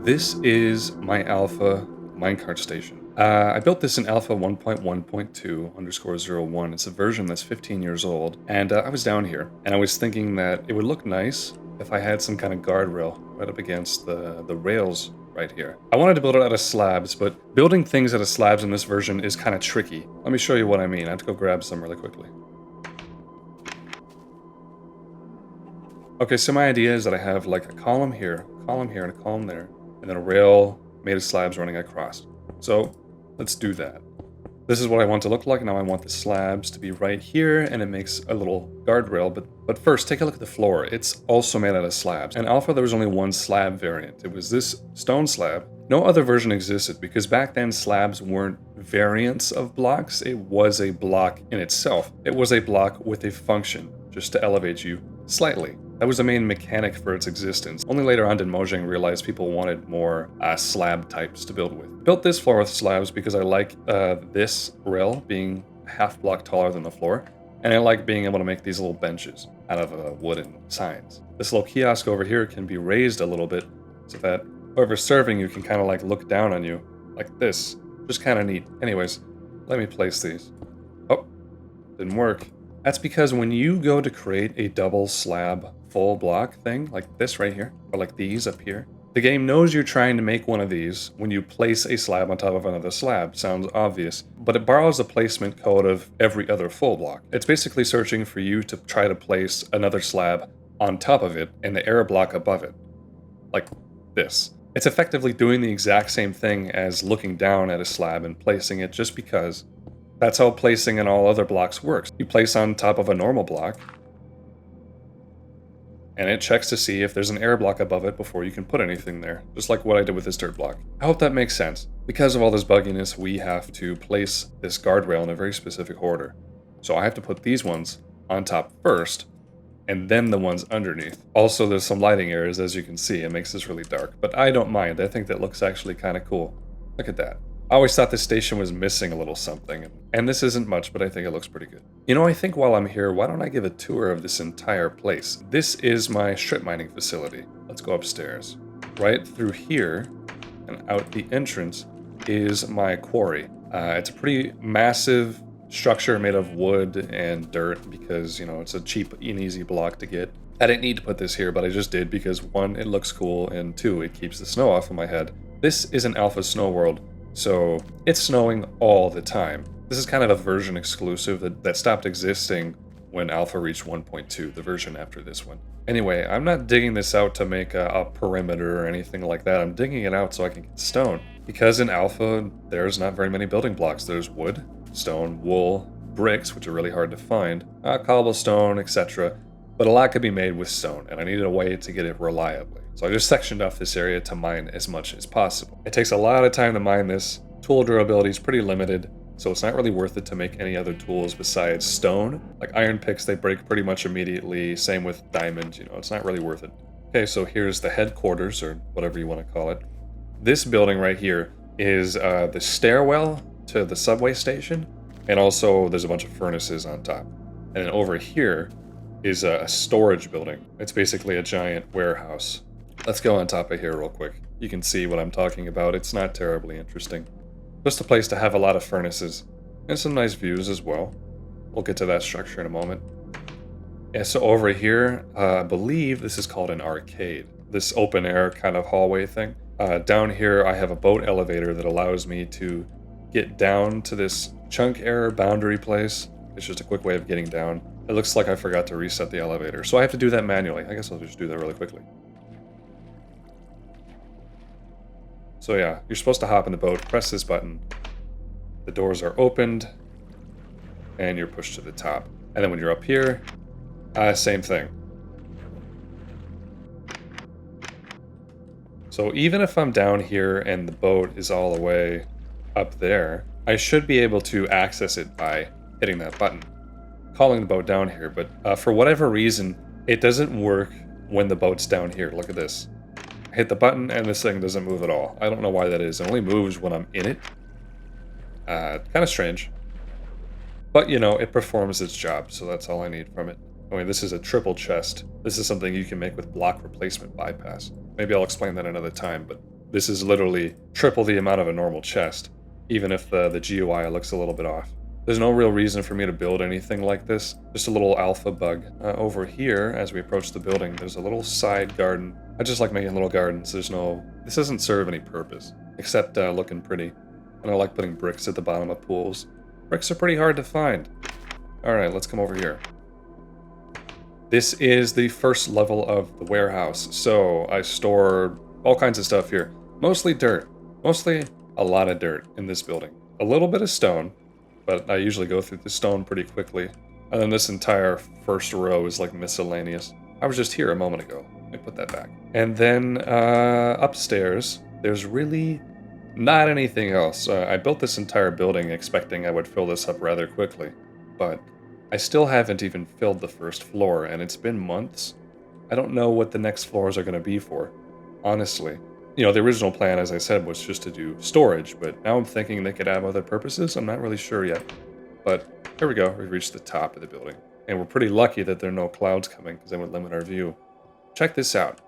This is my alpha minecart station. I built this in alpha 1.1.2_01. It's a version that's 15 years old, and I was down here, and I was thinking that it would look nice if I had some kind of guardrail right up against the rails right here. I wanted to build it out of slabs, but building things out of slabs in this version is kind of tricky. Let me show you what I mean. I have to go grab some really quickly. Okay, so my idea is that I have like a column here, and a column there, and then a rail made of slabs running across. So let's do that. This is what I want to look like. Now I want the slabs to be right here, and it makes a little guardrail. But first, take a look at the floor. It's also made out of slabs. In alpha, there was only one slab variant. It was this stone slab. No other version existed because back then slabs weren't variants of blocks. It was a block in itself. It was a block with a function just to elevate you slightly. That was the main mechanic for its existence. Only later on did Mojang realize people wanted more slab types to build with. Built this floor with slabs because I like this rail being half block taller than the floor, and I like being able to make these little benches out of wooden signs. This little kiosk over here can be raised a little bit so that whoever's serving you can kind of like look down on you like this. Just kind of neat. Anyways, let me place these. Oh, didn't work. That's because when you go to create a double slab full block thing, like this right here, or like these up here, the game knows you're trying to make one of these when you place a slab on top of another slab. Sounds obvious, but it borrows the placement code of every other full block. It's basically searching for you to try to place another slab on top of it and the error block above it, like this. It's effectively doing the exact same thing as looking down at a slab and placing it, just because that's how placing in all other blocks works. You place on top of a normal block, and it checks to see if there's an error block above it before you can put anything there, just like what I did with this dirt block. I hope that makes sense. Because of all this bugginess, we have to place this guardrail in a very specific order. So I have to put these ones on top first, and then the ones underneath. Also, there's some lighting errors, as you can see. It makes this really dark, but I don't mind. I think that looks actually kind of cool. Look at that. I always thought this station was missing a little something, and this isn't much, but I think it looks pretty good. You know, I think while I'm here, why don't I give a tour of this entire place? This is my strip mining facility. Let's go upstairs. Right through here, and out the entrance, is my quarry. It's a pretty massive structure made of wood and dirt because, you know, it's a cheap and easy block to get. I didn't need to put this here, but I just did because 1, it looks cool, and 2, it keeps the snow off of my head. This is an alpha snow world, so it's snowing all the time. This is kind of a version exclusive that stopped existing when alpha reached 1.2, the version after this one. Anyway, I'm not digging this out to make a perimeter or anything like that. I'm digging it out so I can get stone. Because in alpha, there's not very many building blocks. There's wood, stone, wool, bricks, which are really hard to find, cobblestone, etc. But a lot could be made with stone, and I needed a way to get it reliably. So I just sectioned off this area to mine as much as possible. It takes a lot of time to mine this. Tool durability is pretty limited, so it's not really worth it to make any other tools besides stone. Like iron picks, they break pretty much immediately. Same with diamond, you know, it's not really worth it. Okay, so here's the headquarters, or whatever you want to call it. This building right here is the stairwell to the subway station, and also there's a bunch of furnaces on top. And then over here is a storage building. It's basically a giant warehouse. Let's go on top of here real quick. You can see what I'm talking about. It's not terribly interesting. Just a place to have a lot of furnaces and some nice views as well. We'll get to that structure in a moment. Yeah, so over here, I believe this is called an arcade. This open air kind of hallway thing. Down here, I have a boat elevator that allows me to get down to this chunk error boundary place. It's just a quick way of getting down. It looks like I forgot to reset the elevator, so I have to do that manually. I guess I'll just do that really quickly. So yeah, you're supposed to hop in the boat, press this button, the doors are opened, and you're pushed to the top. And then when you're up here, same thing. So even if I'm down here and the boat is all the way up there, I should be able to access it by hitting that button, calling the boat down here. But for whatever reason, it doesn't work when the boat's down here. Look at this. I hit the button and this thing doesn't move at all. I don't know why that is. It only moves when I'm in it. Kind of strange. But, you know, it performs its job, so that's all I need from it. I mean, this is a triple chest. This is something you can make with block replacement bypass. Maybe I'll explain that another time, but This is literally triple the amount of a normal chest, even if the GUI looks a little bit off. There's no real reason for me to build anything like this, just a little alpha bug. Over here, as we approach the building, there's a little side garden. I just like making little gardens. This doesn't serve any purpose, except looking pretty. And I like putting bricks at the bottom of pools. Bricks are pretty hard to find. Alright, let's come over here. This is the first level of the warehouse, so I store all kinds of stuff here. Mostly dirt. Mostly a lot of dirt in this building. A little bit of stone, but I usually go through the stone pretty quickly. And then this entire first row is like miscellaneous. I was just here a moment ago. Let me put that back. And then upstairs, there's really not anything else. I built this entire building expecting I would fill this up rather quickly, but I still haven't even filled the first floor, and it's been months. I don't know what the next floors are going to be for, honestly. You know, the original plan, as I said, was just to do storage, but now I'm thinking they could have other purposes. I'm not really sure yet. But here we go. We've reached the top of the building. And we're pretty lucky that there are no clouds coming, because they would limit our view. Check this out.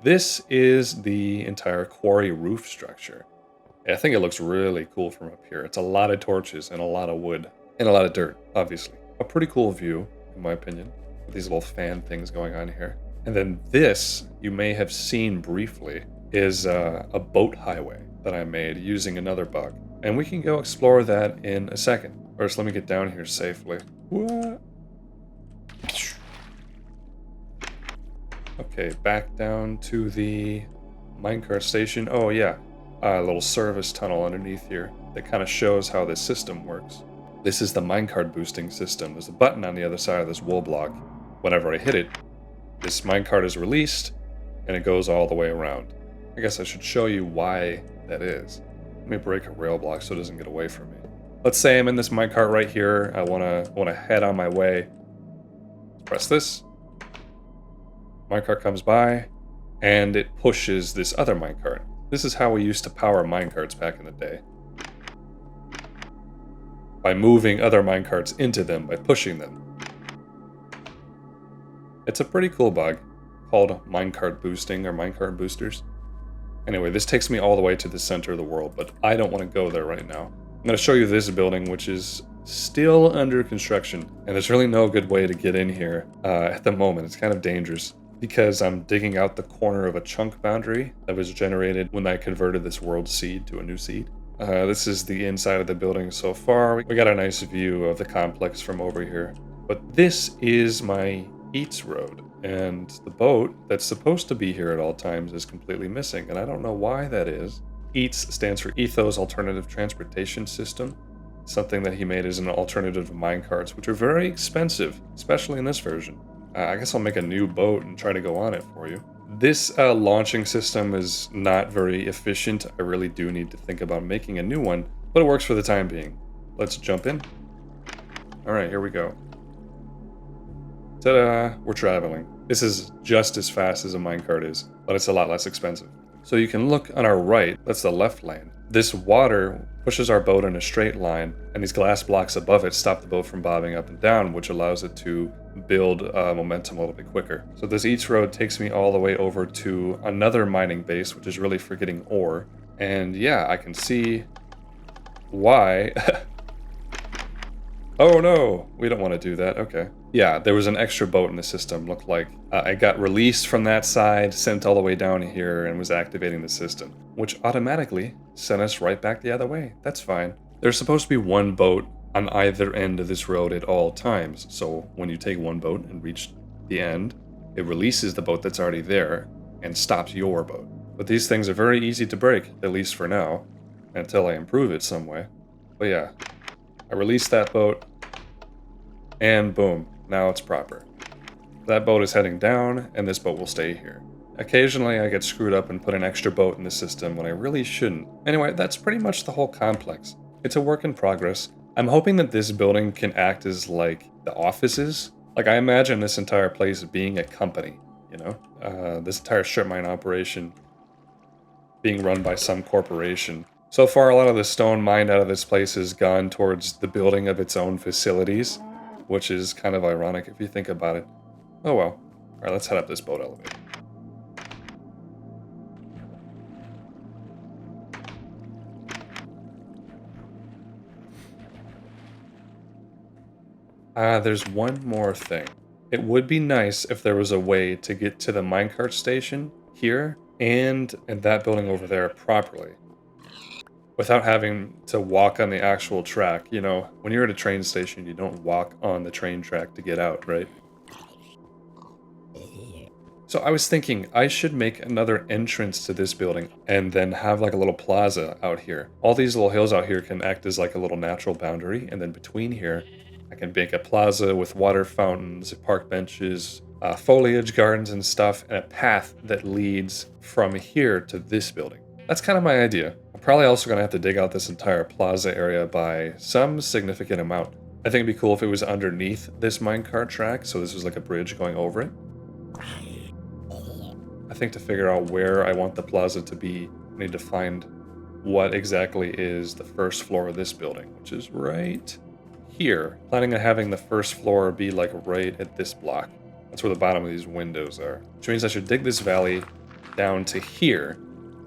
This is the entire quarry roof structure. I think it looks really cool from up here. It's a lot of torches and a lot of wood. And a lot of dirt, obviously. A pretty cool view, in my opinion, with these little fan things going on here. And then this, you may have seen briefly, is a boat highway that I made using another bug. And we can go explore that in a second. First, let me get down here safely. What? Okay, back down to the minecart station. Oh yeah, a little service tunnel underneath here that kind of shows how this system works. This is the minecart boosting system. There's a button on the other side of this wool block. Whenever I hit it, this minecart is released, and it goes all the way around. I guess I should show you why that is. Let me break a rail block so it doesn't get away from me. Let's say I'm in this minecart right here. I wanna head on my way. Press this. Minecart comes by, and it pushes this other minecart. This is how we used to power minecarts back in the day. By moving other minecarts into them, by pushing them. It's a pretty cool bug called minecart boosting or minecart boosters. Anyway, this takes me all the way to the center of the world, but I don't want to go there right now. I'm going to show you this building, which is still under construction, and there's really no good way to get in here at the moment. It's kind of dangerous because I'm digging out the corner of a chunk boundary that was generated when I converted this world seed to a new seed. This is the inside of the building so far. We got a nice view of the complex from over here. But this is my Eats road, and the boat that's supposed to be here at all times is completely missing, and I don't know why that is. EATS stands for Ethos Alternative Transportation System, something that he made as an alternative to minecarts, which are very expensive, especially in this version. I guess I'll make a new boat and try to go on it for you. This launching system is not very efficient. I really do need to think about making a new one, but it works for the time being. Let's jump in. Alright, here we go. Ta-da! We're traveling. This is just as fast as a minecart is, but it's a lot less expensive. So you can look on our right, that's the left lane. This water pushes our boat in a straight line, and these glass blocks above it stop the boat from bobbing up and down, which allows it to build momentum a little bit quicker. So this Eats road takes me all the way over to another mining base, which is really for getting ore. And yeah, I can see why... Oh no, we don't want to do that, okay. Yeah, there was an extra boat in the system, looked like. I got released from that side, sent all the way down here, and was activating the system, which automatically sent us right back the other way. That's fine. There's supposed to be one boat on either end of this road at all times, so when you take one boat and reach the end, it releases the boat that's already there and stops your boat. But these things are very easy to break, at least for now, until I improve it some way. But yeah, I released that boat, and boom, now it's proper. That boat is heading down, and this boat will stay here. Occasionally I get screwed up and put an extra boat in the system when I really shouldn't. Anyway, that's pretty much the whole complex. It's a work in progress. I'm hoping that this building can act as like the offices. Like I imagine this entire place being a company, you know? This entire strip mine operation being run by some corporation. So far, a lot of the stone mined out of this place has gone towards the building of its own facilities, which is kind of ironic if you think about it. Oh well. All right, let's head up this boat elevator. There's one more thing. It would be nice if there was a way to get to the minecart station here and in that building over there properly without having to walk on the actual track. You know, when you're at a train station, you don't walk on the train track to get out, right? So I was thinking I should make another entrance to this building and then have like a little plaza out here. All these little hills out here can act as like a little natural boundary, and then between here, I can make a plaza with water fountains, park benches, foliage gardens and stuff, and a path that leads from here to this building. That's kind of my idea. I'm probably also going to have to dig out this entire plaza area by some significant amount. I think it'd be cool if it was underneath this minecart track, so this was like a bridge going over it. I think to figure out where I want the plaza to be, I need to find what exactly is the first floor of this building, which is right here. Planning on having the first floor be like right at this block. That's where the bottom of these windows are. Which means I should dig this valley down to here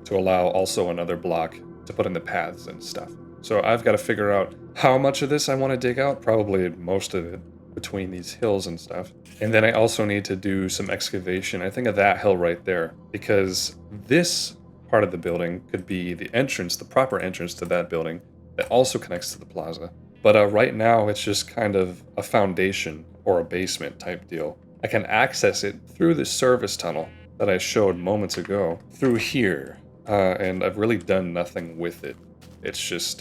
to allow also another block to put in the paths and stuff. So I've got to figure out how much of this I want to dig out, probably most of it between these hills and stuff. And then I also need to do some excavation, I think of that hill right there, because this part of the building could be the entrance, the proper entrance to that building that also connects to the plaza. But right now it's just kind of a foundation or a basement type deal. I can access it through the service tunnel that I showed moments ago through here, and I've really done nothing with it. It's just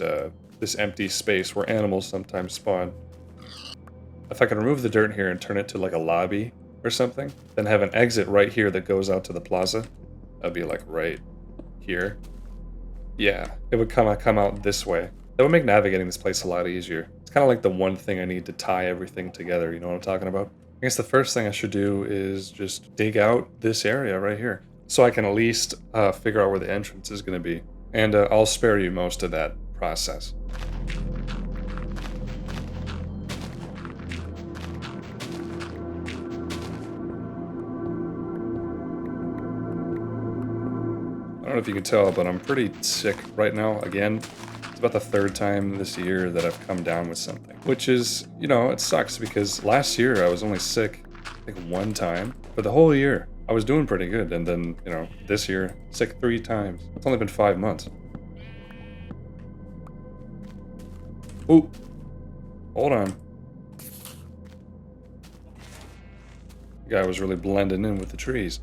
this empty space where animals sometimes spawn. If I can remove the dirt here and turn it to like a lobby or something, then have an exit right here that goes out to the plaza, that'd be like right here. Yeah, it would come out this way. That would make navigating this place a lot easier. It's kind of like the one thing I need to tie everything together, you know what I'm talking about? I guess the first thing I should do is just dig out this area right here, so I can at least figure out where the entrance is going to be. And I'll spare you most of that process. I don't know if you can tell, but I'm pretty sick right now again. It's about the third time this year that I've come down with something. Which is, you know, it sucks because last year I was only sick, I think, one time. For the whole year, I was doing pretty good. And then, you know, this year, sick 3 times. It's only been 5 months. Ooh. Hold on. The guy was really blending in with the trees.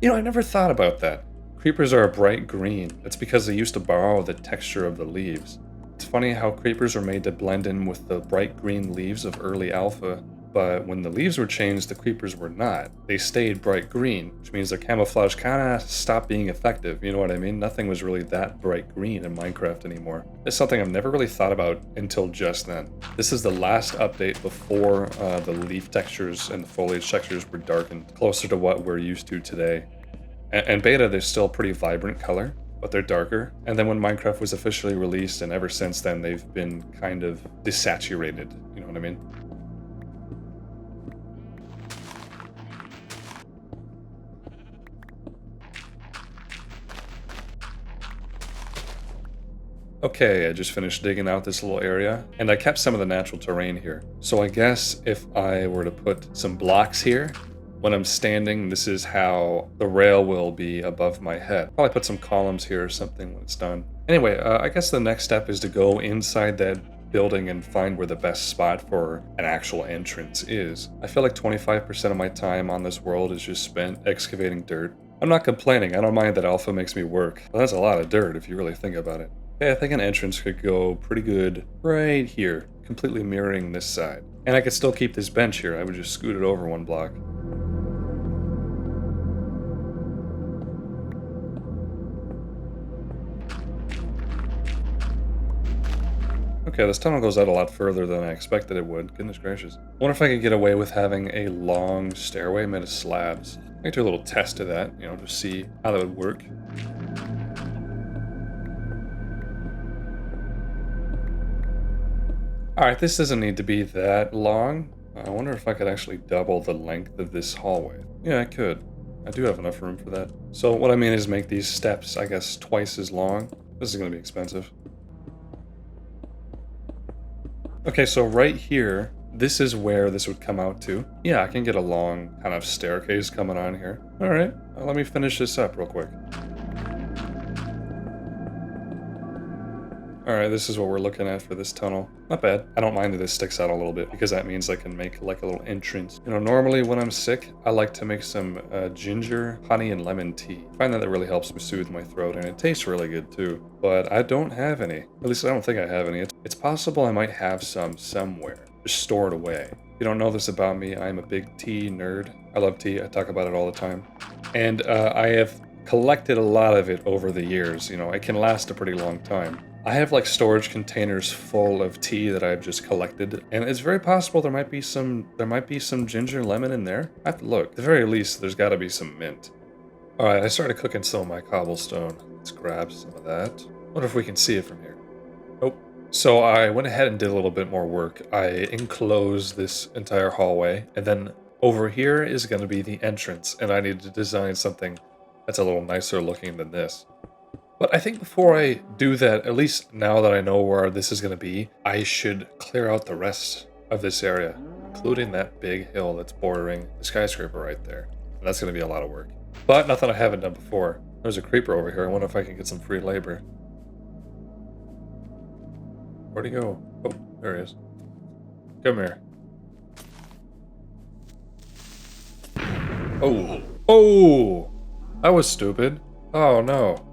You know, I never thought about that. Creepers are a bright green. That's because they used to borrow the texture of the leaves. It's funny how creepers are made to blend in with the bright green leaves of early alpha, but when the leaves were changed, the creepers were not. They stayed bright green, which means their camouflage kinda stopped being effective, you know what I mean? Nothing was really that bright green in Minecraft anymore. It's something I've never really thought about until just then. This is the last update before the leaf textures and the foliage textures were darkened, closer to what we're used to today. And beta, they're still pretty vibrant color, but they're darker. And then when Minecraft was officially released, and ever since then, they've been kind of desaturated, you know what I mean? Okay, I just finished digging out this little area, and I kept some of the natural terrain here. So I guess if I were to put some blocks here, when I'm standing, this is how the rail will be above my head. Probably put some columns here or something when it's done. Anyway, I guess the next step is to go inside that building and find where the best spot for an actual entrance is. I feel like 25% of my time on this world is just spent excavating dirt. I'm not complaining, I don't mind that alpha makes me work, but that's a lot of dirt if you really think about it. Okay, I think an entrance could go pretty good right here, completely mirroring this side. And I could still keep this bench here, I would just scoot it over 1 block. Okay, this tunnel goes out a lot further than I expected it would. Goodness gracious. Wonder if I could get away with having a long stairway made of slabs. I could do a little test of that, you know, to see how that would work. Alright, this doesn't need to be that long. I wonder if I could actually double the length of this hallway. Yeah, I could. I do have enough room for that. So what I mean is make these steps, I guess, twice as long. This is going to be expensive. Okay, so right here, this is where this would come out to. Yeah, I can get a long kind of staircase coming on here. All right, let me finish this up real quick. All right, this is what we're looking at for this tunnel. Not bad. I don't mind that this sticks out a little bit because that means I can make like a little entrance. You know, normally when I'm sick, I like to make some ginger, honey, and lemon tea. I find that really helps me soothe my throat, and it tastes really good too. But I don't have any. At least I don't think I have any. It's possible I might have some somewhere, just stored away. If you don't know this about me, I'm a big tea nerd. I love tea. I talk about it all the time. And I have collected a lot of it over the years. You know, it can last a pretty long time. I have like storage containers full of tea that I've just collected, and it's very possible there might be some ginger and lemon in there. I have to look. At the very least, there's got to be some mint. All right, I started cooking some of my cobblestone. Let's grab some of that. Wonder if we can see it from here. Nope. So I went ahead and did a little bit more work. I enclosed this entire hallway, and then over here is going to be the entrance, and I need to design something that's a little nicer looking than this. But I think before I do that, at least now that I know where this is going to be, I should clear out the rest of this area, including that big hill that's bordering the skyscraper right there. And that's going to be a lot of work. But nothing I haven't done before. There's a creeper over here. I wonder if I can get some free labor. Where'd he go? Oh, there he is. Come here. Oh. Oh! That was stupid. Oh, no.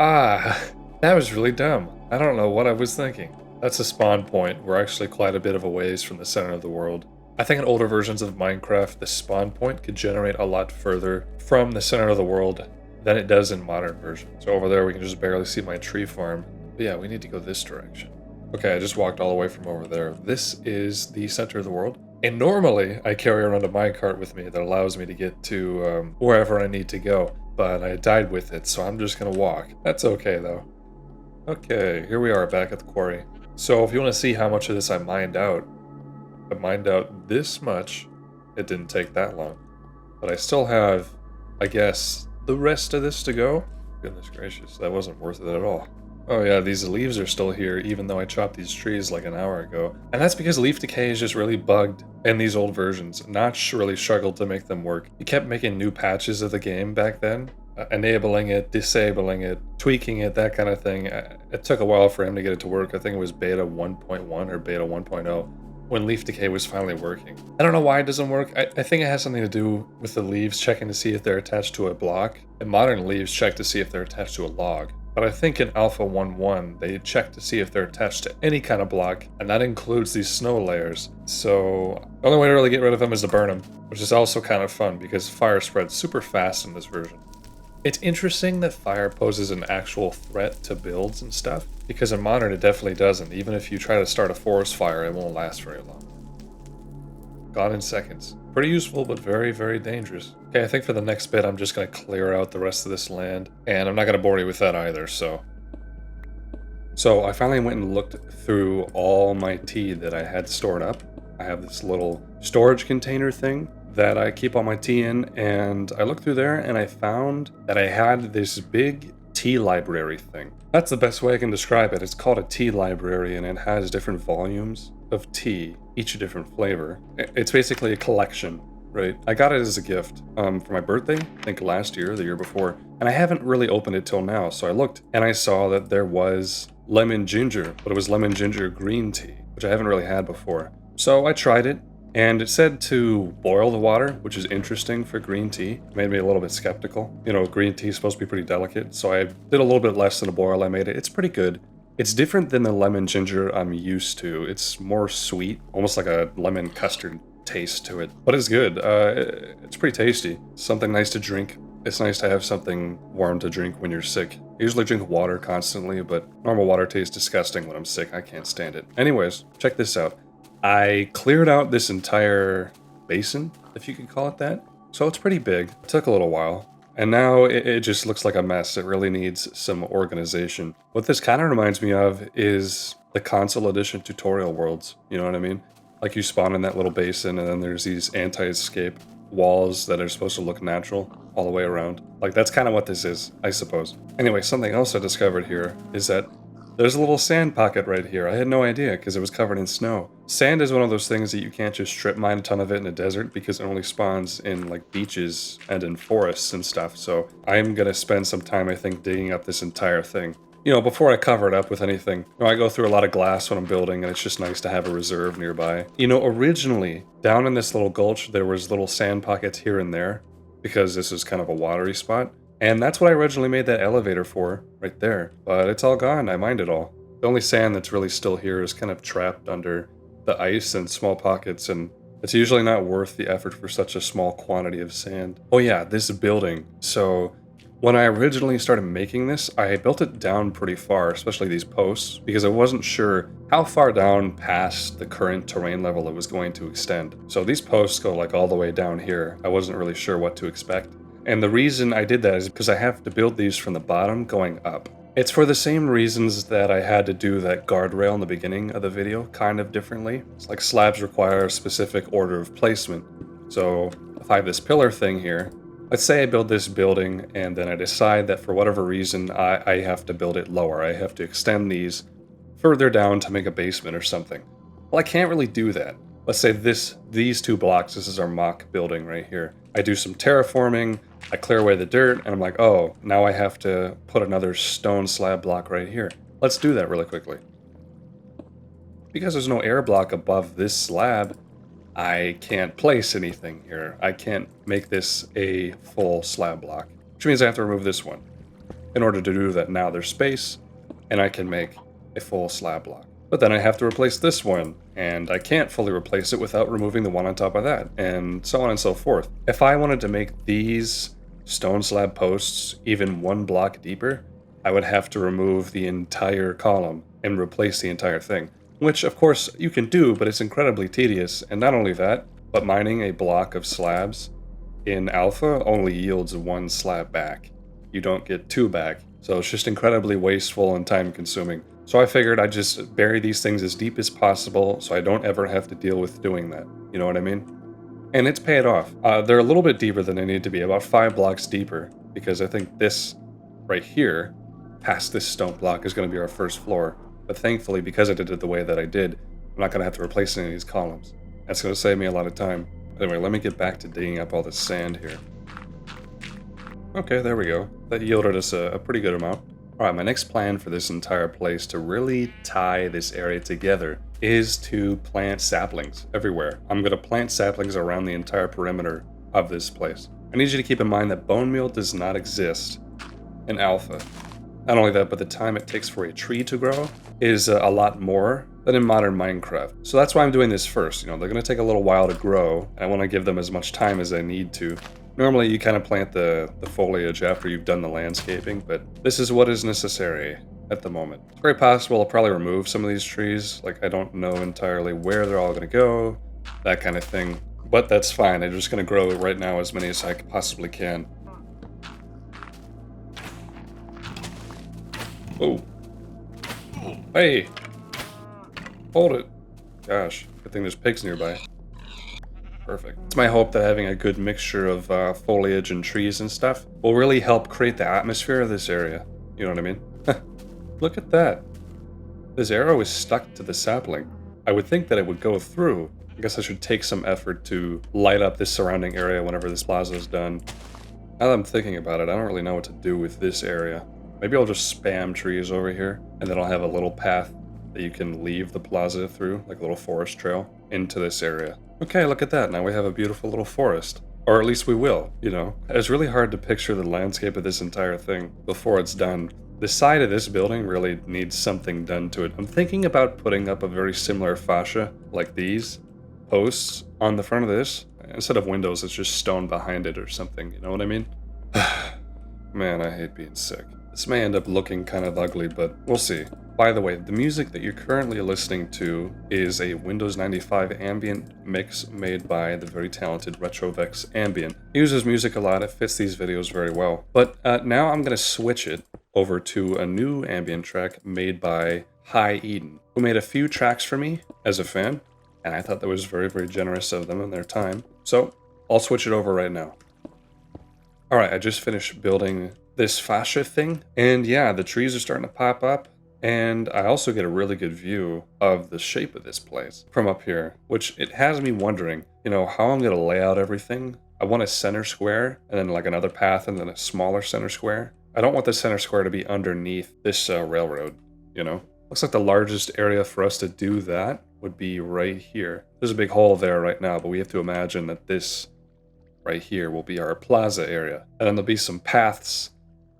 Ah, that was really dumb. I don't know what I was thinking. That's a spawn point. We're actually quite a bit of a ways from the center of the world. I think in older versions of Minecraft, the spawn point could generate a lot further from the center of the world than it does in modern versions. So over there, we can just barely see my tree farm. But yeah, we need to go this direction. Okay, I just walked all the way from over there. This is the center of the world. And normally, I carry around a minecart with me that allows me to get to wherever I need to go. But I died with it, so I'm just gonna walk. That's okay, though. Okay, here we are back at the quarry. So if you want to see how much of this I mined out this much. It didn't take that long. But I still have, I guess, the rest of this to go. Goodness gracious, that wasn't worth it at all. Oh yeah, these leaves are still here, even though I chopped these trees like an hour ago. And that's because leaf decay is just really bugged in these old versions. Notch really struggled to make them work. He kept making new patches of the game back then, enabling it, disabling it, tweaking it, that kind of thing. It took a while for him to get it to work. I think it was beta 1.1 or beta 1.0 when leaf decay was finally working. I don't know why it doesn't work. I think it has something to do with the leaves checking to see if they're attached to a block. And modern leaves check to see if they're attached to a log. But I think in Alpha 1.1, they check to see if they're attached to any kind of block, and that includes these snow layers. So the only way to really get rid of them is to burn them, which is also kind of fun because fire spreads super fast in this version. It's interesting that fire poses an actual threat to builds and stuff, because in Modern it definitely doesn't. Even if you try to start a forest fire, it won't last very long. Gone in seconds. Pretty useful, but very, very dangerous. Okay, I think for the next bit, I'm just going to clear out the rest of this land, and I'm not going to bore you with that either, so I finally went and looked through all my tea that I had stored up. I have this little storage container thing that I keep all my tea in, and I looked through there, and I found that I had this big tea library thing. That's the best way I can describe it. It's called a tea library, and it has different volumes of tea, each a different flavor. It's basically a collection, right? I got it as a gift for my birthday, I think last year, the year before, and I haven't really opened it till now. So I looked and I saw that there was lemon ginger, but it was lemon ginger green tea, which I haven't really had before. So I tried it, and it said to boil the water, which is interesting for green tea. It made me a little bit skeptical. You know, green tea is supposed to be pretty delicate, so I did a little bit less than a boil. I made it. It's pretty good. It's different than the lemon ginger I'm used to. It's more sweet, almost like a lemon custard taste to it. But it's good. It's pretty tasty. Something nice to drink. It's nice to have something warm to drink when you're sick. I usually drink water constantly, but normal water tastes disgusting when I'm sick. I can't stand it. Anyways, check this out. I cleared out this entire basin, if you could call it that. So it's pretty big. It took a little while. And now it just looks like a mess. It really needs some organization. What this kind of reminds me of is the console edition tutorial worlds. You know what I mean? Like you spawn in that little basin and then there's these anti-escape walls that are supposed to look natural all the way around. Like that's kind of what this is, I suppose. Anyway, something else I discovered here is that there's a little sand pocket right here. I had no idea because it was covered in snow. Sand is one of those things that you can't just strip mine a ton of it in a desert because it only spawns in like beaches and in forests and stuff. So I'm gonna spend some time, I think, digging up this entire thing. You know, before I cover it up with anything, you know, I go through a lot of glass when I'm building, and it's just nice to have a reserve nearby. You know, originally, down in this little gulch, there was little sand pockets here and there, because this is kind of a watery spot. And that's what I originally made that elevator for, right there. But it's all gone, I mined it all. The only sand that's really still here is kind of trapped under the ice and small pockets, and it's usually not worth the effort for such a small quantity of sand. Oh yeah, this building. So when I originally started making this, I built it down pretty far, especially these posts, because I wasn't sure how far down past the current terrain level it was going to extend. So these posts go like all the way down here. I wasn't really sure what to expect. And the reason I did that is because I have to build these from the bottom going up. It's for the same reasons that I had to do that guardrail in the beginning of the video, kind of differently. It's like slabs require a specific order of placement. So if I have this pillar thing here, let's say I build this building and then I decide that for whatever reason I have to build it lower. I have to extend these further down to make a basement or something. Well, I can't really do that. Let's say these 2 blocks, this is our mock building right here. I do some terraforming, I clear away the dirt, and I'm like, oh, now I have to put another stone slab block right here. Let's do that really quickly. Because there's no air block above this slab, I can't place anything here. I can't make this a full slab block, which means I have to remove this one. In order to do that, now there's space, and I can make a full slab block. But then I have to replace this one, and I can't fully replace it without removing the one on top of that, and so on and so forth. If I wanted to make these stone slab posts even 1 block deeper, I would have to remove the entire column and replace the entire thing. Which, of course, you can do, but it's incredibly tedious. And not only that, but mining a block of slabs in alpha only yields 1 slab back. You don't get 2 back. So it's just incredibly wasteful and time consuming. So I figured I'd just bury these things as deep as possible so I don't ever have to deal with doing that. You know what I mean? And it's paid off. They're a little bit deeper than they need to be, about 5 blocks deeper, because I think this right here, past this stone block, is going to be our first floor. But thankfully, because I did it the way that I did, I'm not going to have to replace any of these columns. That's going to save me a lot of time. Anyway, let me get back to digging up all this sand here. Okay, there we go. That yielded us a pretty good amount. Alright, my next plan for this entire place to really tie this area together is to plant saplings everywhere. I'm going to plant saplings around the entire perimeter of this place. I need you to keep in mind that bone meal does not exist in alpha. Not only that, but the time it takes for a tree to grow is a lot more than in modern Minecraft. So that's why I'm doing this first. You know, they're going to take a little while to grow. I want to give them as much time as I need to. Normally you kind of plant the foliage after you've done the landscaping, but this is what is necessary at the moment. It's very possible I'll probably remove some of these trees. Like, I don't know entirely where they're all going to go, that kind of thing. But that's fine. I'm just going to grow right now as many as I possibly can. Oh. Hey! Hold it. Gosh, good thing there's pigs nearby. Perfect. It's my hope that having a good mixture of foliage and trees and stuff will really help create the atmosphere of this area. You know what I mean? Look at that. This arrow is stuck to the sapling. I would think that it would go through. I guess I should take some effort to light up this surrounding area whenever this plaza is done. Now that I'm thinking about it, I don't really know what to do with this area. Maybe I'll just spam trees over here, and then I'll have a little path that you can leave the plaza through, like a little forest trail, into this area. Okay, look at that. Now we have a beautiful little forest. Or at least we will, you know. It's really hard to picture the landscape of this entire thing before it's done. The side of this building really needs something done to it. I'm thinking about putting up a very similar fascia, like these posts, on the front of this. Instead of windows, it's just stone behind it or something, you know what I mean? Man, I hate being sick. This may end up looking kind of ugly, but we'll see. By the way, the music that you're currently listening to is a Windows 95 ambient mix made by the very talented Retrovex Ambient. He uses music a lot, it fits these videos very well. But now I'm going to switch it over to a new ambient track made by High Eden, who made a few tracks for me as a fan, and I thought that was very, very generous of them and their time. So I'll switch it over right now. Alright, I just finished building this fascia thing, and yeah, the trees are starting to pop up. And I also get a really good view of the shape of this place from up here, which it has me wondering, how I'm going to lay out everything. I want a center square and then like another path and then a smaller center square. I don't want the center square to be underneath this railroad, Looks like the largest area for us to do that would be right here. There's a big hole there right now, but we have to imagine that this right here will be our plaza area. And then there'll be some paths,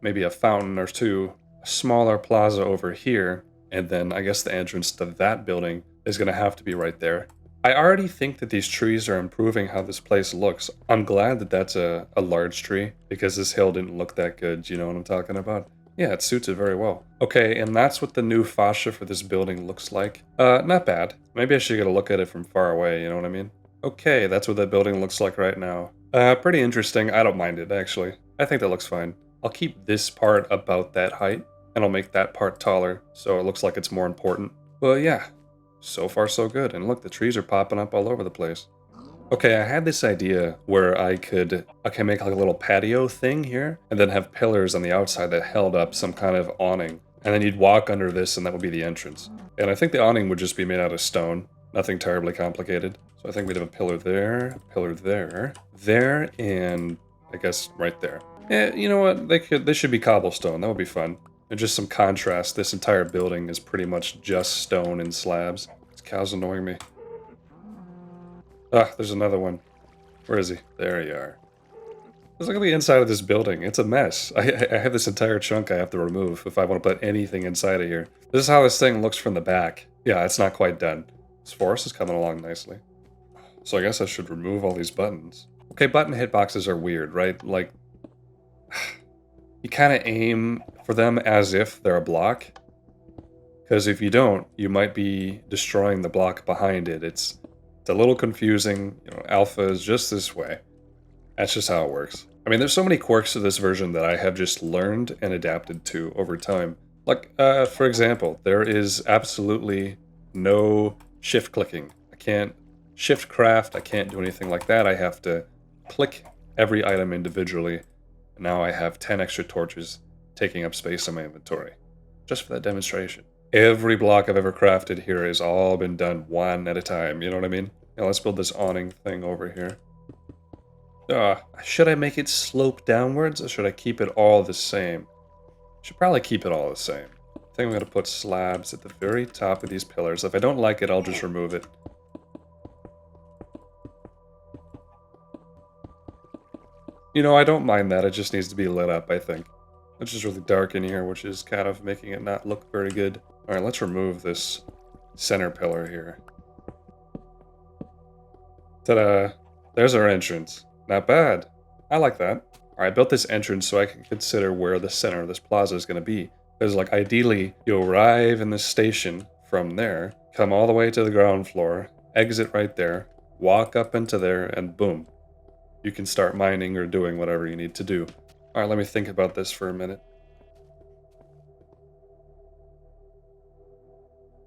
maybe a fountain or two, a smaller plaza over here, and then I guess the entrance to that building is going to have to be right there. I already think that these trees are improving how this place looks. I'm glad that that's a large tree, because this hill didn't look that good, you know what I'm talking about? Yeah, it suits it very well. Okay, and that's what the new fascia for this building looks like. Not bad. Maybe I should get a look at it from far away, you know what I mean? Okay, that's what that building looks like right now. Pretty interesting. I don't mind it, actually. I think that looks fine. I'll keep this part about that height, and I'll make that part taller, so it looks like it's more important. But yeah, so far so good. And look, the trees are popping up all over the place. Okay, I had this idea where I could make like a little patio thing here, and then have pillars on the outside that held up some kind of awning. And then you'd walk under this, and that would be the entrance. And I think the awning would just be made out of stone. Nothing terribly complicated. So I think we'd have a pillar there, there, and I guess right there. Yeah, you know what? They should be cobblestone. That would be fun. And just some contrast. This entire building is pretty much just stone and slabs. This cow's annoying me. Ah, there's another one. Where is he? There you are. Let's look at the inside of this building. It's a mess. I have this entire chunk I have to remove if I want to put anything inside of here. This is how this thing looks from the back. Yeah, it's not quite done. This forest is coming along nicely. So I guess I should remove all these buttons. Okay, button hitboxes are weird, right? Like, you kind of aim for them as if they're a block. Because if you don't, you might be destroying the block behind it. It's a little confusing. Alpha is just this way. That's just how it works. I mean, there's so many quirks to this version that I have just learned and adapted to over time. Like, for example, there is absolutely no shift clicking. I can't shift craft. I can't do anything like that. I have to click every item individually. And now I have 10 extra torches taking up space in my inventory. Just for that demonstration. Every block I've ever crafted here has all been done one at a time. You know what I mean? Now let's build this awning thing over here. Should I make it slope downwards, or should I keep it all the same? Should probably keep it all the same. I think I'm going to put slabs at the very top of these pillars. If I don't like it, I'll just remove it. I don't mind that. It just needs to be lit up, I think. It's just really dark in here, which is kind of making it not look very good. Alright, let's remove this center pillar here. Ta-da! There's our entrance. Not bad. I like that. Alright, I built this entrance so I can consider where the center of this plaza is going to be. Because, like, ideally, you arrive in this station from there, come all the way to the ground floor, exit right there, walk up into there, and boom. You can start mining or doing whatever you need to do. Alright, let me think about this for a minute.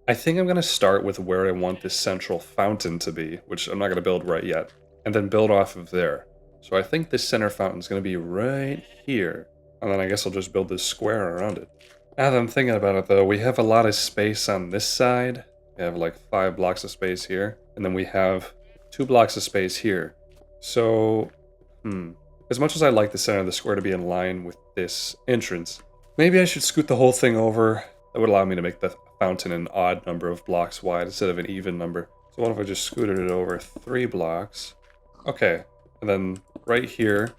I think I'm going to start with where I want this central fountain to be, which I'm not going to build right yet, and then build off of there. So I think this center fountain is going to be right here, and then I guess I'll just build this square around it. Now that I'm thinking about it though, we have a lot of space on this side. We have like 5 blocks of space here, and then we have 2 blocks of space here. So, as much as I'd like the center of the square to be in line with this entrance, maybe I should scoot the whole thing over. That would allow me to make the fountain an odd number of blocks wide instead of an even number. So what if I just scooted it over 3 blocks? Okay, and then right here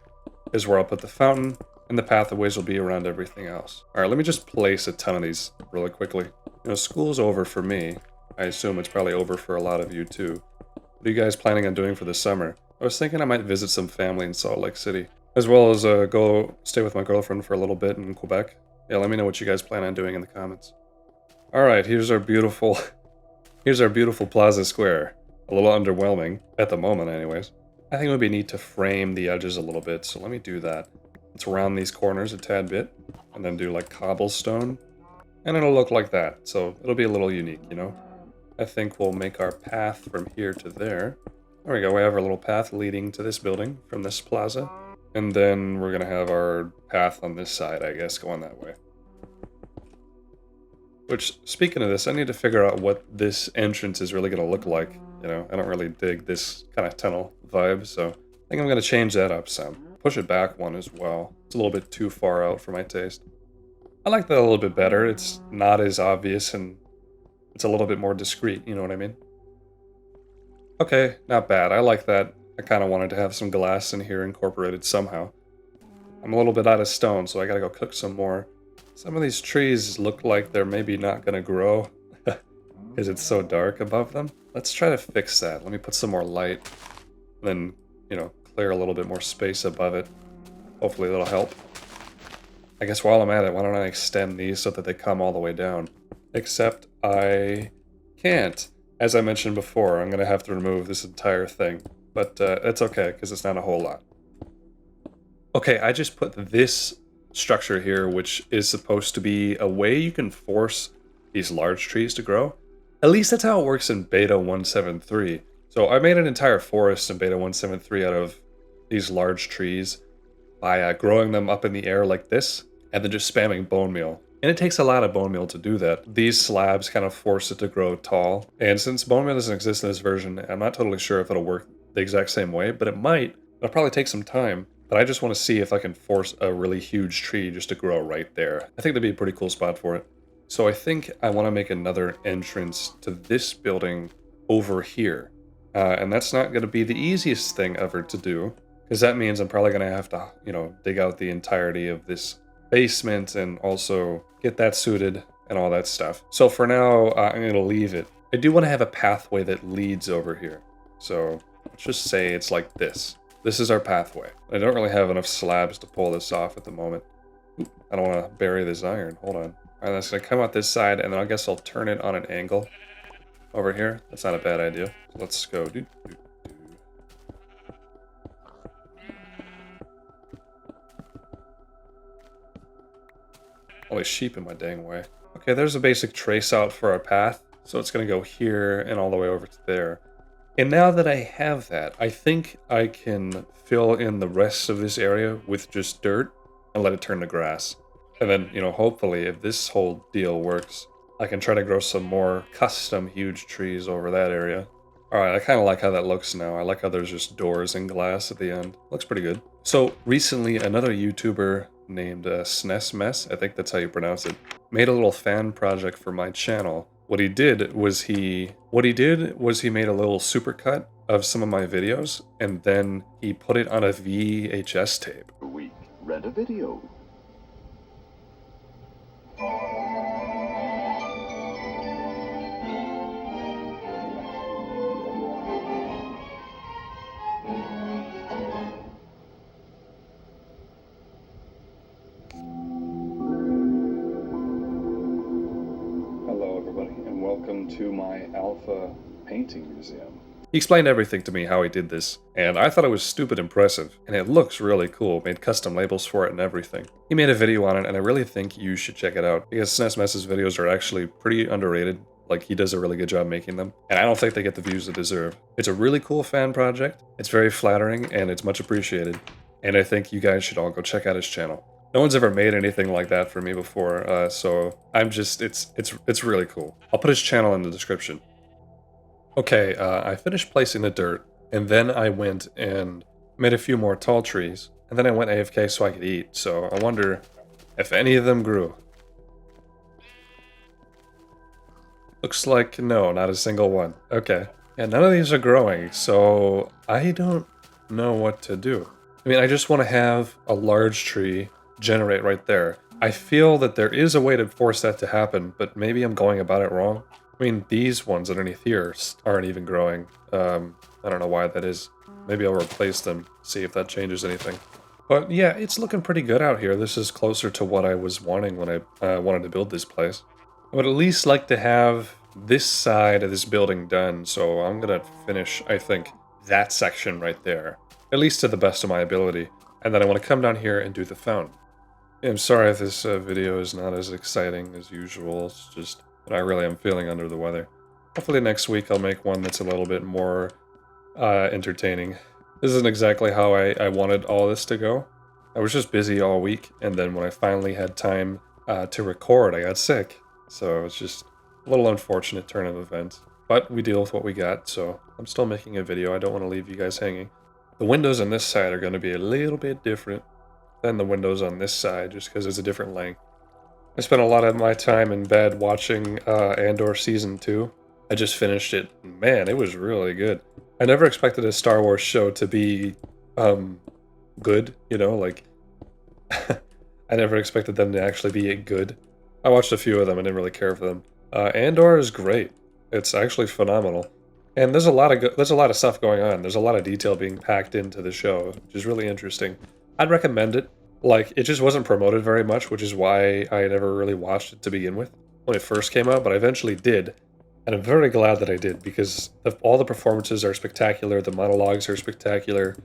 is where I'll put the fountain, and the pathways will be around everything else. Alright, let me just place a ton of these really quickly. School's over for me. I assume it's probably over for a lot of you too. What are you guys planning on doing for the summer? I was thinking I might visit some family in Salt Lake City, as well as go stay with my girlfriend for a little bit in Quebec. Yeah, let me know what you guys plan on doing in the comments. Alright, here's our beautiful Plaza Square. A little underwhelming, at the moment anyways. I think it would be neat to frame the edges a little bit, so let me do that. Let's round these corners a tad bit, and then do like cobblestone, and it'll look like that, so it'll be a little unique, I think we'll make our path from here to there. There we go, we have our little path leading to this building from this plaza. And then we're gonna have our path on this side, I guess, going that way. Which, speaking of this, I need to figure out what this entrance is really going to look like. You know, I don't really dig this kind of tunnel vibe, so I think I'm going to change that up some. Push it back one as well. It's a little bit too far out for my taste. I like that a little bit better. It's not as obvious and it's a little bit more discreet, you know what I mean? Okay, not bad. I like that. I kind of wanted to have some glass in here incorporated somehow. I'm a little bit out of stone, so I gotta go cook some more. Some of these trees look like they're maybe not gonna grow because it's so dark above them. Let's try to fix that. Let me put some more light, then, you know, clear a little bit more space above it. Hopefully that'll help. I guess while I'm at it, why don't I extend these so that they come all the way down? Except I can't. As I mentioned before, I'm gonna have to remove this entire thing. But it's okay, because it's not a whole lot. Okay, I just put this structure here, which is supposed to be a way you can force these large trees to grow. At least that's how it works in Beta 173. So I made an entire forest in Beta 173 out of these large trees by growing them up in the air like this, and then just spamming bone meal. And it takes a lot of bone meal to do that. These slabs kind of force it to grow tall. And since bone meal doesn't exist in this version, I'm not totally sure if it'll work the exact same way, but it might. It'll probably take some time. But I just want to see if I can force a really huge tree just to grow right there. I think that'd be a pretty cool spot for it. So I think I want to make another entrance to this building over here. And that's not going to be the easiest thing ever to do, because that means I'm probably going to have to, you know, dig out the entirety of this basement and also get that suited and all that stuff. So for now, I'm going to leave it. I do want to have a pathway that leads over here. So let's just say it's like this. This is our pathway. I don't really have enough slabs to pull this off at the moment. Oop, I don't want to bury this iron. Hold on. All right, that's going to come out this side, and then I guess I'll turn it on an angle over here. That's not a bad idea. So let's go. All these sheep in my dang way. Okay, there's a basic trace out for our path. So it's going to go here and all the way over to there. And now that I have that, I think I can fill in the rest of this area with just dirt and let it turn to grass. And then, you know, hopefully if this whole deal works, I can try to grow some more custom huge trees over that area. Alright, I kind of like how that looks now. I like how there's just doors and glass at the end. Looks pretty good. So recently, another YouTuber named SNESMess, I think that's how you pronounce it, made a little fan project for my channel. What he did was he made a little supercut of some of my videos, and then he put it on a VHS tape. We rent a video. Hello everybody, and welcome to my Alpha Painting Museum. He explained everything to me, how he did this, and I thought it was stupid impressive, and it looks really cool, made custom labels for it and everything. He made a video on it, and I really think you should check it out, because SNESMess's videos are actually pretty underrated. Like, he does a really good job making them, and I don't think they get the views they deserve. It's a really cool fan project, it's very flattering, and it's much appreciated, and I think you guys should all go check out his channel. No one's ever made anything like that for me before, so I'm just, it's really cool. I'll put his channel in the description. Okay, I finished placing the dirt, and then I went and made a few more tall trees, and then I went AFK so I could eat, so I wonder if any of them grew. Looks like no, not a single one. Okay. Yeah, none of these are growing, so I don't know what to do. I mean, I just want to have a large tree generate right there. I feel that there is a way to force that to happen, but maybe I'm going about it wrong. I mean, these ones underneath here aren't even growing. I don't know why that is. Maybe I'll replace them, see if that changes anything. But yeah, it's looking pretty good out here. This is closer to what I was wanting when I wanted to build this place. I would at least like to have this side of this building done, so I'm gonna finish, I think, that section right there. At least to the best of my ability. And then I want to come down here and do the fountain. I'm sorry if this video is not as exciting as usual, it's just that I really am feeling under the weather. Hopefully next week I'll make one that's a little bit more entertaining. This isn't exactly how I wanted all this to go. I was just busy all week, and then when I finally had time to record, I got sick. So it's just a little unfortunate turn of events. But we deal with what we got, so I'm still making a video. I don't want to leave you guys hanging. The windows on this side are going to be a little bit different than the windows on this side, just because it's a different length. I spent a lot of my time in bed watching Andor Season 2. I just finished it. Man, it was really good. I never expected a Star Wars show to be good, you know, like... I never expected them to actually be good. I watched a few of them, I didn't really care for them. Andor is great. It's actually phenomenal. And there's a lot of stuff going on. There's a lot of detail being packed into the show, which is really interesting. I'd recommend it. Like, it just wasn't promoted very much, which is why I never really watched it to begin with when it first came out, but I eventually did. And I'm very glad that I did, because all the performances are spectacular, the monologues are spectacular,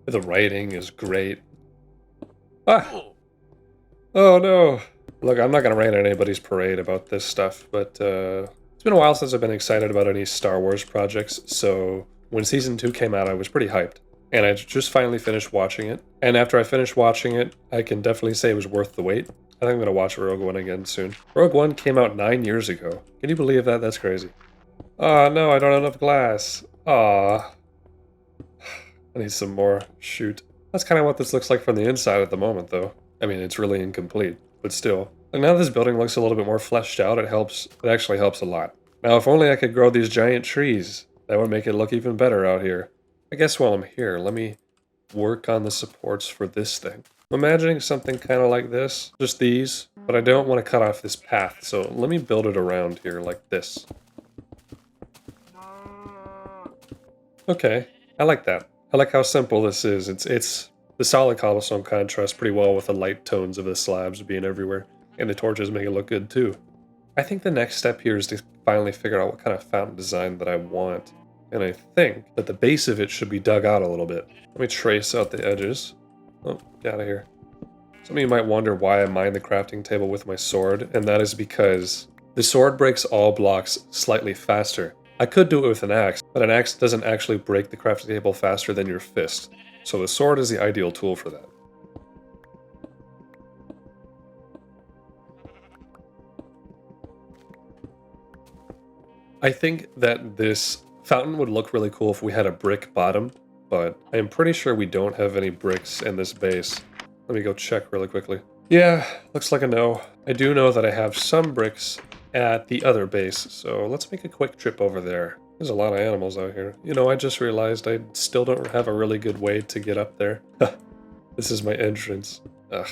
the writing is great. Ah! Oh no! Look, I'm not going to rain on anybody's parade about this stuff, but it's been a while since I've been excited about any Star Wars projects, so when Season 2 came out, I was pretty hyped. And I just finally finished watching it. And after I finished watching it, I can definitely say it was worth the wait. I think I'm going to watch Rogue One again soon. Rogue One came out 9 years ago. Can you believe that? That's crazy. Oh no, I don't have enough glass. Aw. I need some more. Shoot. That's kind of what this looks like from the inside at the moment, though. I mean, it's really incomplete, but still. And now this building looks a little bit more fleshed out, it helps. It actually helps a lot. Now, if only I could grow these giant trees. That would make it look even better out here. I guess while I'm here, let me work on the supports for this thing. I'm imagining something kind of like this, just these, but I don't want to cut off this path, so let me build it around here like this. Okay, I like that. I like how simple this is. It's the solid cobblestone contrasts pretty well with the light tones of the slabs being everywhere, and the torches make it look good too. I think the next step here is to finally figure out what kind of fountain design that I want. And I think that the base of it should be dug out a little bit. Let me trace out the edges. Oh, get out of here. Some of you might wonder why I mine the crafting table with my sword, and that is because the sword breaks all blocks slightly faster. I could do it with an axe, but an axe doesn't actually break the crafting table faster than your fist. So the sword is the ideal tool for that. I think that this fountain would look really cool if we had a brick bottom, but I am pretty sure we don't have any bricks in this base. Let me go check really quickly. Yeah, looks like a no. I do know that I have some bricks at the other base, so let's make a quick trip over there. There's a lot of animals out here. You know, I just realized I still don't have a really good way to get up there. This is my entrance. Ugh.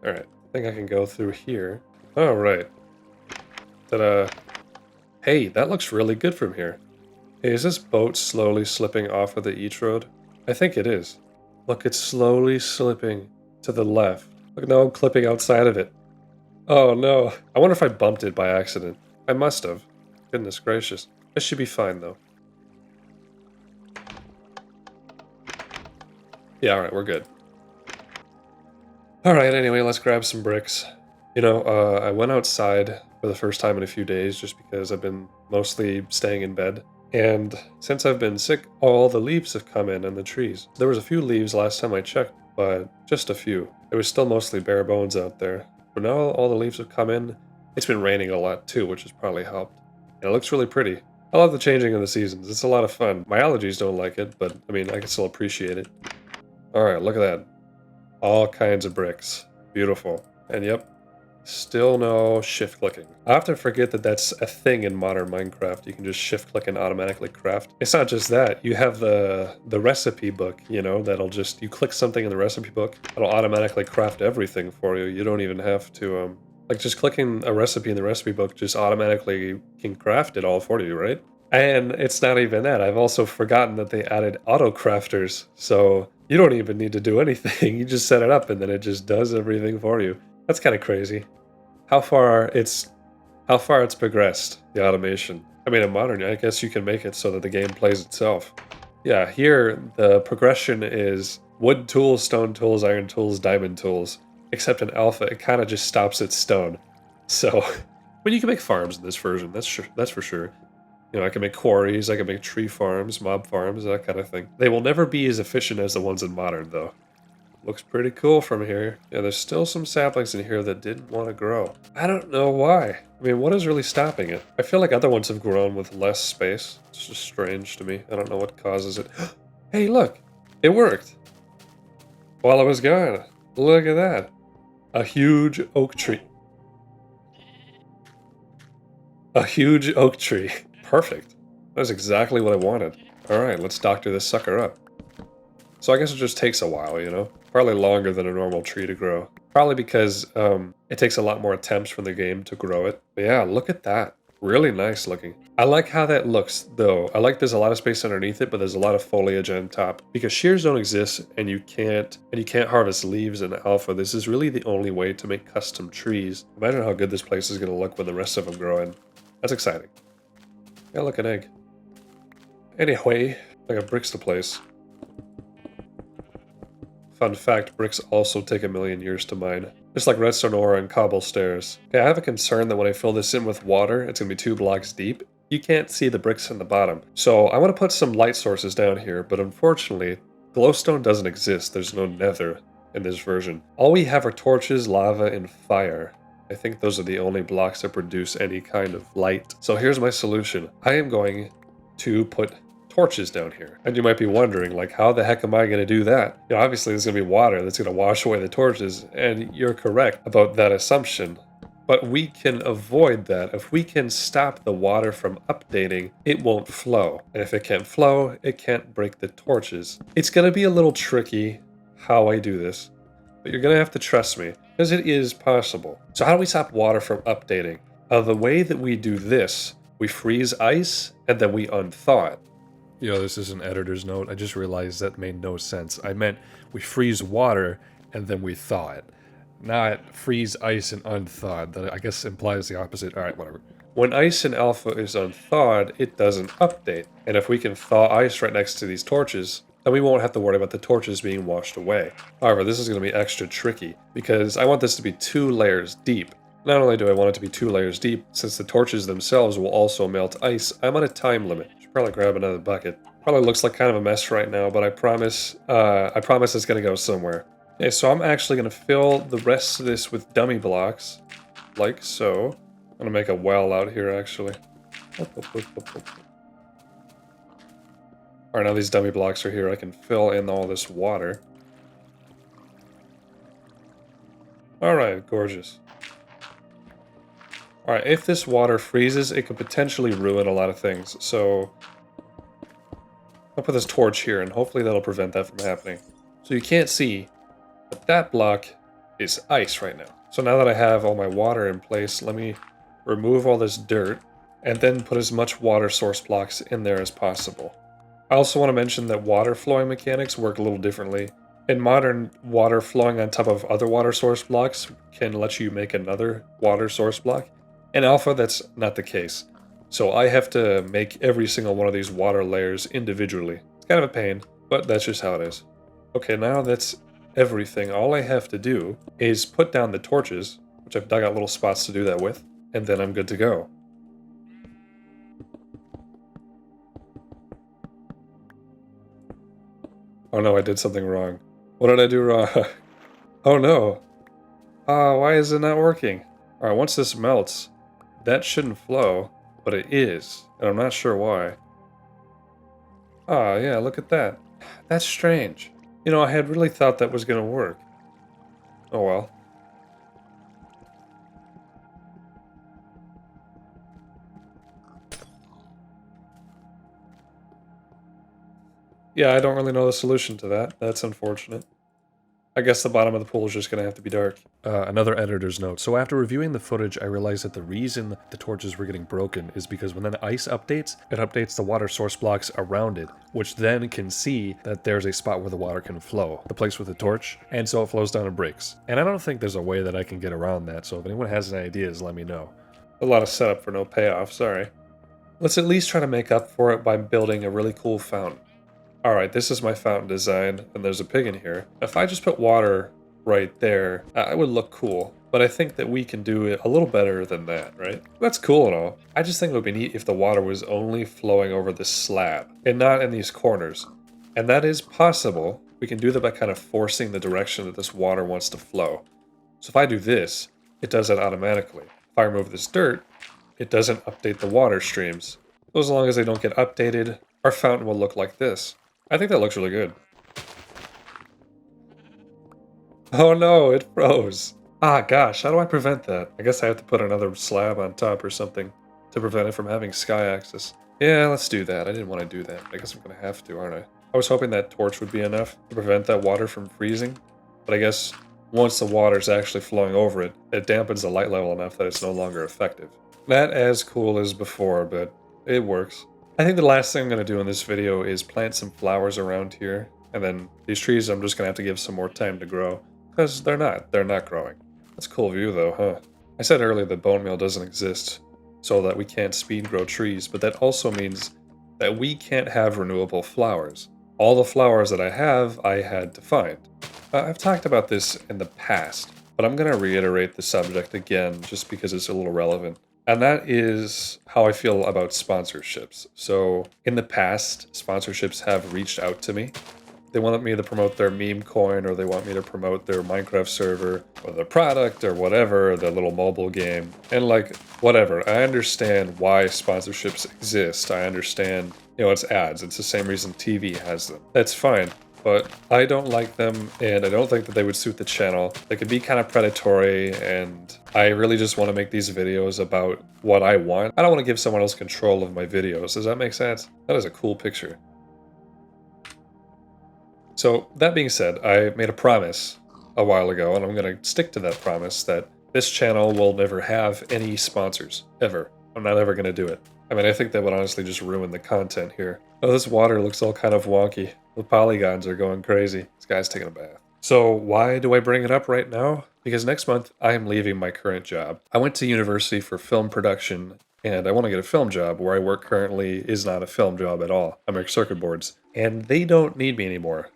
Alright, I think I can go through here. Alright. Ta-da. Hey, that looks really good from here. Hey, is this boat slowly slipping off of the Each Road? I think it is. Look, it's slowly slipping to the left. Look, now I'm clipping outside of it. Oh no. I wonder if I bumped it by accident. I must have. Goodness gracious. This should be fine, though. Yeah, alright, we're good. Alright, anyway, let's grab some bricks. You know, I went outside for the first time in a few days just because I've been mostly staying in bed. And since I've been sick, all the leaves have come in on the trees. There was a few leaves last time I checked, but just a few. It was still mostly bare bones out there. But now all the leaves have come in. It's been raining a lot too, which has probably helped. And it looks really pretty. I love the changing of the seasons. It's a lot of fun. My allergies don't like it, but I mean, I can still appreciate it. Alright, look at that. All kinds of bricks. Beautiful. And yep, still no shift clicking. I often forget that that's a thing in modern Minecraft. You can just shift click and automatically craft. It's not just that. You have the recipe book, you know, that'll just, you click something in the recipe book, it'll automatically craft everything for you. You don't even have to, like just clicking a recipe in the recipe book just automatically can craft it all for you, right? And it's not even that. I've also forgotten that they added auto crafters. So you don't even need to do anything. You just set it up and then it just does everything for you. That's kind of crazy. How far it's progressed, the automation. I mean, in modern, I guess you can make it so that the game plays itself. Yeah, here the progression is wood tools, stone tools, iron tools, diamond tools. Except in alpha, it kind of just stops at stone. So, but you can make farms in this version. That's for sure. You know, I can make quarries, I can make tree farms, mob farms, that kind of thing. They will never be as efficient as the ones in modern, though. Looks pretty cool from here. Yeah, there's still some saplings in here that didn't want to grow. I don't know why. I mean, what is really stopping it? I feel like other ones have grown with less space. It's just strange to me. I don't know what causes it. Hey, look! It worked! While I was gone. Look at that. A huge oak tree. A huge oak tree. Perfect. That's exactly what I wanted. Alright, let's doctor this sucker up. So I guess it just takes a while, you know? Probably longer than a normal tree to grow. Probably because it takes a lot more attempts from the game to grow it. But yeah, look at that. Really nice looking. I like how that looks, though. I like there's a lot of space underneath it, but there's a lot of foliage on top. Because shears don't exist, and you can't harvest leaves in alpha. This is really the only way to make custom trees. Imagine how good this place is going to look when the rest of them grow in. That's exciting. Yeah, look, an egg. Anyway, I got bricks to place. Fun fact, bricks also take 1,000,000 years to mine. Just like redstone ore and cobble stairs. Okay, I have a concern that when I fill this in with water, it's going to be 2 blocks deep. You can't see the bricks in the bottom. So I want to put some light sources down here, but unfortunately, glowstone doesn't exist. There's no nether in this version. All we have are torches, lava, and fire. I think those are the only blocks that produce any kind of light. So here's my solution. I am going to put torches down here. And you might be wondering, like, how the heck am I going to do that? You know, obviously there's going to be water that's going to wash away the torches, and you're correct about that assumption. But we can avoid that. If we can stop the water from updating, it won't flow. And if it can't flow, it can't break the torches. It's going to be a little tricky how I do this, but you're going to have to trust me, because it is possible. So how do we stop water from updating? The way that we do this, we freeze ice, and then we unthaw it. Yo, this is an editor's note. I just realized that made no sense. I meant we freeze water, and then we thaw it. Not freeze ice and unthaw. That I guess implies the opposite. Alright, whatever. When ice in alpha is unthawed, it doesn't update. And if we can thaw ice right next to these torches, then we won't have to worry about the torches being washed away. However, this is going to be extra tricky, because I want this to be 2 layers deep. Not only do I want it to be 2 layers deep, since the torches themselves will also melt ice, I'm on a time limit. Should probably grab another bucket. Probably looks like kind of a mess right now, but I promise it's going to go somewhere. Okay, so I'm actually going to fill the rest of this with dummy blocks, like so. I'm going to make a well out here, actually. Alright, now these dummy blocks are here. I can fill in all this water. Alright, gorgeous. Alright, if this water freezes, it could potentially ruin a lot of things, so I'll put this torch here, and hopefully that'll prevent that from happening. So you can't see, but that block is ice right now. So now that I have all my water in place, let me remove all this dirt, and then put as much water source blocks in there as possible. I also want to mention that water flowing mechanics work a little differently. In modern, water flowing on top of other water source blocks can let you make another water source block. In alpha, that's not the case. So I have to make every single one of these water layers individually. It's kind of a pain, but that's just how it is. Okay, now that's everything. All I have to do is put down the torches, which I've dug out little spots to do that with, and then I'm good to go. Oh no, I did something wrong. What did I do wrong? Oh no. Why is it not working? Alright, once this melts, that shouldn't flow, but it is, and I'm not sure why. Yeah, look at that. That's strange. You know, I had really thought that was gonna work. Oh well. Yeah, I don't really know the solution to that. That's unfortunate. I guess the bottom of the pool is just going to have to be dark. Another editor's note. So after reviewing the footage, I realized that the reason the torches were getting broken is because when the ice updates, it updates the water source blocks around it, which then can see that there's a spot where the water can flow, the place with the torch, and so it flows down and breaks. And I don't think there's a way that I can get around that, so if anyone has any ideas, let me know. A lot of setup for no payoff, sorry. Let's at least try to make up for it by building a really cool fountain. Alright, this is my fountain design, and there's a pig in here. If I just put water right there, it would look cool. But I think that we can do it a little better than that, right? That's cool and all. I just think it would be neat if the water was only flowing over the slab, and not in these corners. And that is possible, we can do that by kind of forcing the direction that this water wants to flow. So if I do this, it does that automatically. If I remove this dirt, it doesn't update the water streams. So as long as they don't get updated, our fountain will look like this. I think that looks really good. Oh no, it froze. Ah gosh, how do I prevent that? I guess I have to put another slab on top or something to prevent it from having sky access. Yeah, let's do that. I didn't want to do that. I guess I'm gonna have to, aren't I? I was hoping that torch would be enough to prevent that water from freezing, but I guess once the water's actually flowing over it, it dampens the light level enough that it's no longer effective. Not as cool as before, but it works. I think the last thing I'm going to do in this video is plant some flowers around here, and then these trees I'm just going to have to give some more time to grow, because they're not growing. That's a cool view though, huh? I said earlier that bone meal doesn't exist, so that we can't speed grow trees, but that also means that we can't have renewable flowers. All the flowers that I had to find. I've talked about this in the past, but I'm going to reiterate the subject again just because it's a little relevant. And that is how I feel about sponsorships. So in the past, sponsorships have reached out to me. They wanted me to promote their meme coin, or they want me to promote their Minecraft server, or their product, or whatever, their little mobile game. And like, whatever. I understand why sponsorships exist. I understand, it's ads. It's the same reason TV has them. That's fine. But I don't like them, and I don't think that they would suit the channel. They can be kind of predatory, and I really just want to make these videos about what I want. I don't want to give someone else control of my videos. Does that make sense? That is a cool picture. So that being said, I made a promise a while ago, and I'm going to stick to that promise, that this channel will never have any sponsors, ever. I'm not ever going to do it. I mean, I think that would honestly just ruin the content here. Oh, this water looks all kind of wonky. The polygons are going crazy. This guy's taking a bath. So why do I bring it up right now? Because next month, I am leaving my current job. I went to university for film production, and I want to get a film job. Where I work currently is not a film job at all. I make circuit boards, and they don't need me anymore.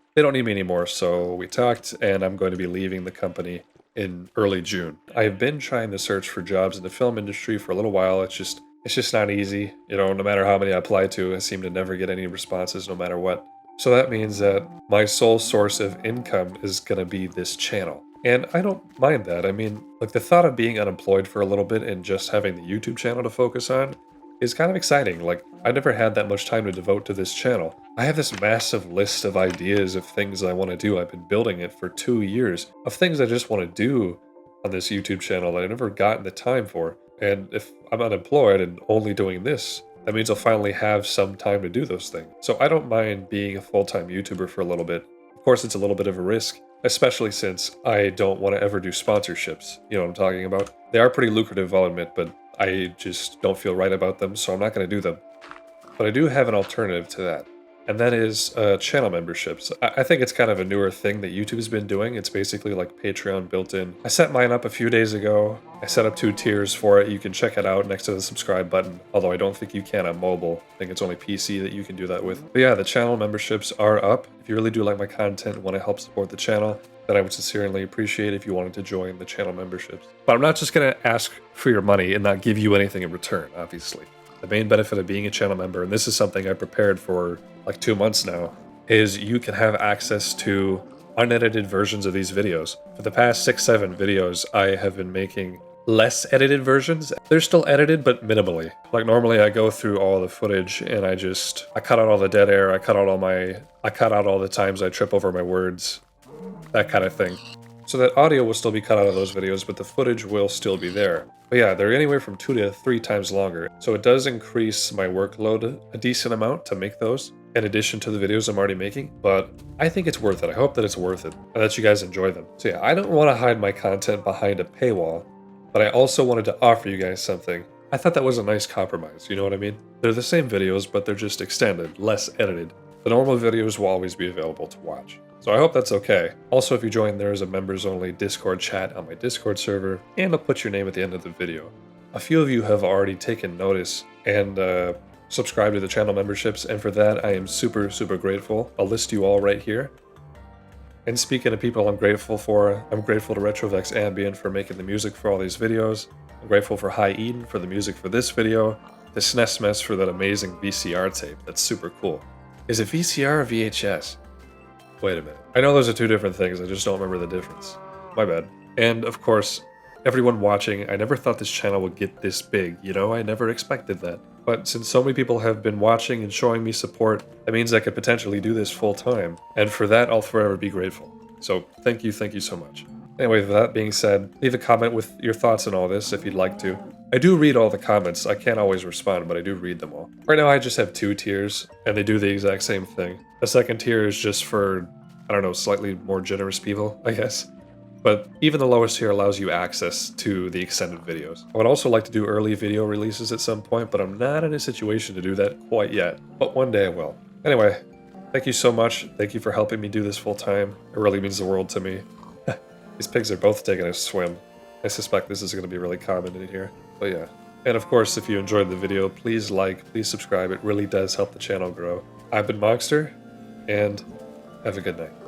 So we talked, and I'm going to be leaving the company in early June. I've been trying to search for jobs in the film industry for a little while. It's just not easy. No matter how many I apply to, I seem to never get any responses no matter what. So that means that my sole source of income is going to be this channel. And I don't mind that. I mean, like, the thought of being unemployed for a little bit and just having the YouTube channel to focus on is kind of exciting. Like, I never had that much time to devote to this channel. I have this massive list of ideas of things I want to do. I've been building it for 2 years of things I just want to do on this YouTube channel that I never gotten the time for. And if I'm unemployed and only doing this, that means I'll finally have some time to do those things. So I don't mind being a full-time YouTuber for a little bit. Of course, it's a little bit of a risk, especially since I don't want to ever do sponsorships. You know what I'm talking about? They are pretty lucrative, I'll admit, but I just don't feel right about them, so I'm not going to do them. But I do have an alternative to that, and that is channel memberships. I think it's kind of a newer thing that YouTube's been doing. It's basically like Patreon built in. I set mine up a few days ago. I set up 2 tiers for it. You can check it out next to the subscribe button, although I don't think you can on mobile. I think it's only PC that you can do that with. But yeah, the channel memberships are up. If you really do like my content and want to help support the channel, then I would sincerely appreciate if you wanted to join the channel memberships. But I'm not just going to ask for your money and not give you anything in return, obviously. The main benefit of being a channel member, and this is something I prepared for like 2 months now, is you can have access to unedited versions of these videos. For the past 6-7 videos, I have been making less edited versions. They're still edited, but minimally. Like, normally I go through all the footage and I cut out all the dead air, I cut out all the times I trip over my words, that kind of thing. So that audio will still be cut out of those videos, but the footage will still be there. But yeah, they're anywhere from 2 to 3 times longer. So it does increase my workload a decent amount to make those, in addition to the videos I'm already making. But I think it's worth it. I hope that it's worth it, and that you guys enjoy them. So yeah, I don't want to hide my content behind a paywall, but I also wanted to offer you guys something. I thought that was a nice compromise, you know what I mean? They're the same videos, but they're just extended, less edited. The normal videos will always be available to watch. So I hope that's okay. Also, if you join, there is a members-only Discord chat on my Discord server, and I'll put your name at the end of the video. A few of you have already taken notice and subscribed to the channel memberships, and for that I am super, super grateful. I'll list you all right here. And speaking of people I'm grateful to Retrovex Ambient for making the music for all these videos. I'm grateful for High Eden for the music for this video. To SNES Mess for that amazing VCR tape. That's super cool. Is it VCR or VHS? Wait a minute. I know those are two different things, I just don't remember the difference. My bad. And of course, everyone watching, I never thought this channel would get this big, you know? I never expected that. But since so many people have been watching and showing me support, that means I could potentially do this full time. And for that, I'll forever be grateful. So thank you so much. Anyway, with that being said, leave a comment with your thoughts on all this if you'd like to. I do read all the comments. I can't always respond, but I do read them all. Right now I just have 2 tiers, and they do the exact same thing. The second tier is just for, I don't know, slightly more generous people, I guess. But even the lowest tier allows you access to the extended videos. I would also like to do early video releases at some point, but I'm not in a situation to do that quite yet. But one day I will. Anyway, thank you so much. Thank you for helping me do this full time. It really means the world to me. These pigs are both taking a swim. I suspect this is going to be really common in here. But yeah. And of course, if you enjoyed the video, please like, please subscribe. It really does help the channel grow. I've been Monster, and have a good night.